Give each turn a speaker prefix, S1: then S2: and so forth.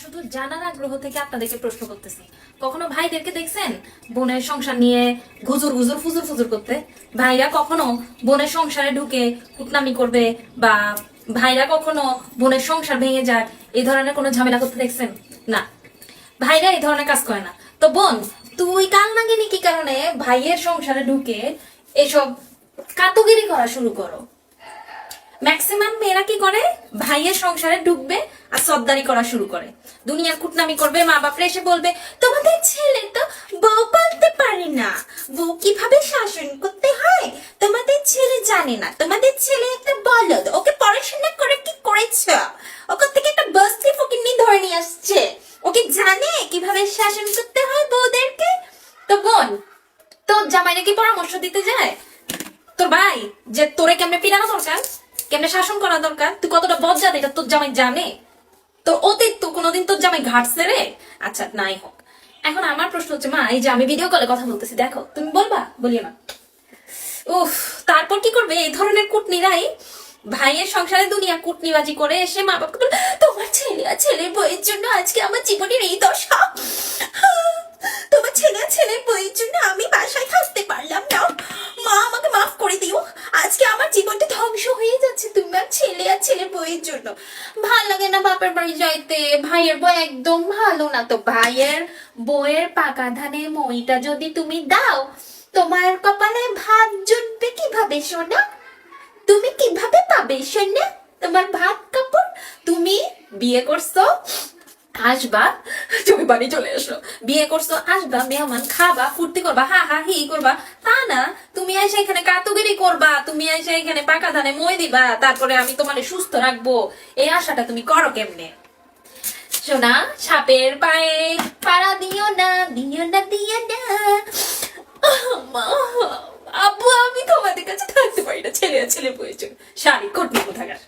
S1: শুধু জানার আগ্রহ থেকে আপনাদেরকে প্রশ্ন করতেছি, কখনো ভাইদেরকে দেখছেন বোনের সংসার নিয়ে ঘুজুর ঘুজুর ফুজুর ফুজুর করতে? ভাইরা কখনো বোনের সংসারে ঢুকে কুটনামি করবে বা ভাইরা কখনো বোনের সংসার ভেঙে যাক এই ধরনের কোনো ঝামেলা করতে দেখছেন? না, ভাইরা এই ধরনের কাজ করে না। তো বোন, তুই কাল নাগিনি কি কারণে ভাইয়ের সংসারে ঢুকে এসব কাতুগিরি করা শুরু করো? ম্যাক্সিমাম মেয়েরা কি করে, ভাইয়ের সংসারে ঢুকবে আর সর্দারি করা শুরু করে, দুনিয়ার কুটনামি করবে, মা বাপরে এসে বলবে তোমাদের ছেলে তো বউ পালতে পারে না, বউ কিভাবে শাসন করতে হয় তোমাদের ছেলে জানে না, তোমাদের ছেলে একটা বলদ, ওকে পড়াশোনা করে কি করেছে, ওকে থেকে একটা বস্তি ফকিন্নি ধরে নিয়ে আসছে, ওকে জানে কিভাবে শাসন করতে হয় বউদেরকে। তো বোন, তোর জামাইরে কি পরামর্শ দিতে যায় তোর ভাই যে তোরে কেমনে পিড়ানো দরকার, কেমনে শাসন করা দরকার, তুই কতটা বজ্জাত এটা তোর জামাই জানে? তো অতীত তো কোনোদিন তোর জামাই ঘাটছে রে? আচ্ছা নাই হোক, এখন আমার প্রশ্ন হচ্ছে, মা এই যে আমি ভিডিও কলে কথা বলতেছি দেখো, তুমি বলবা? বলিও না। উফ, তারপর কি করবে এই ধরনের কুটনিরাই ভাইয়ের সংসারে দুনিয়া কুটনিবাজি করে এসে মা বাবাকে বলে তোমার ছেলে আর ছেলের বইয়ের জন্য আজকে আমার জীবনের এই দশা, তোমার ছেলে আর ছেলের বইয়ের জন্য আমি বাসায় থাকতে পারলাম না, মা আমাকে মাফ করে দিও, আজকে আমার জীবনটা ধ্বংস হয়ে যাচ্ছে তোমার ছেলে আর ছেলের বইয়ের জন্য। ভাল লাগে না বাপের বাড়ি যাইতে, ভাইয়ের বই একদম ভালো না, তো ভাইয়ের বইয়ের পাকা ধানে মইটা যদি তুমি দাও তোমার কপালে ভাত জুটবে কিভাবে সোনা? তুমি কিভাবে পাবে সোনা তোমার ভাত কাপড়? তুমি বিয়ে করছো, আসবা, তুমি বাড়ি চলে এসো, বিয়ে করছো আসবা, মেহমান খাবা, ফুর্তি করবা, হা হা হি করবা, তা না তুমি এসে এখানে কাতুগিরি করবা, তুমি এসে এখানে পাকা ধানে মই দিবা, তারপরে আমি তোমারে সুস্থ রাখবো, এই আশাটা তুমি করো কেমনে? সোনা, সাপের পায়ে পাড়া দিও না, দিও না, দিও না। আব্বু, আমি তোমাদের কাছে থাকতে পারি না, ছেলে ছেলে বইয়েছে শাড়ি কোটনি কোথাকার।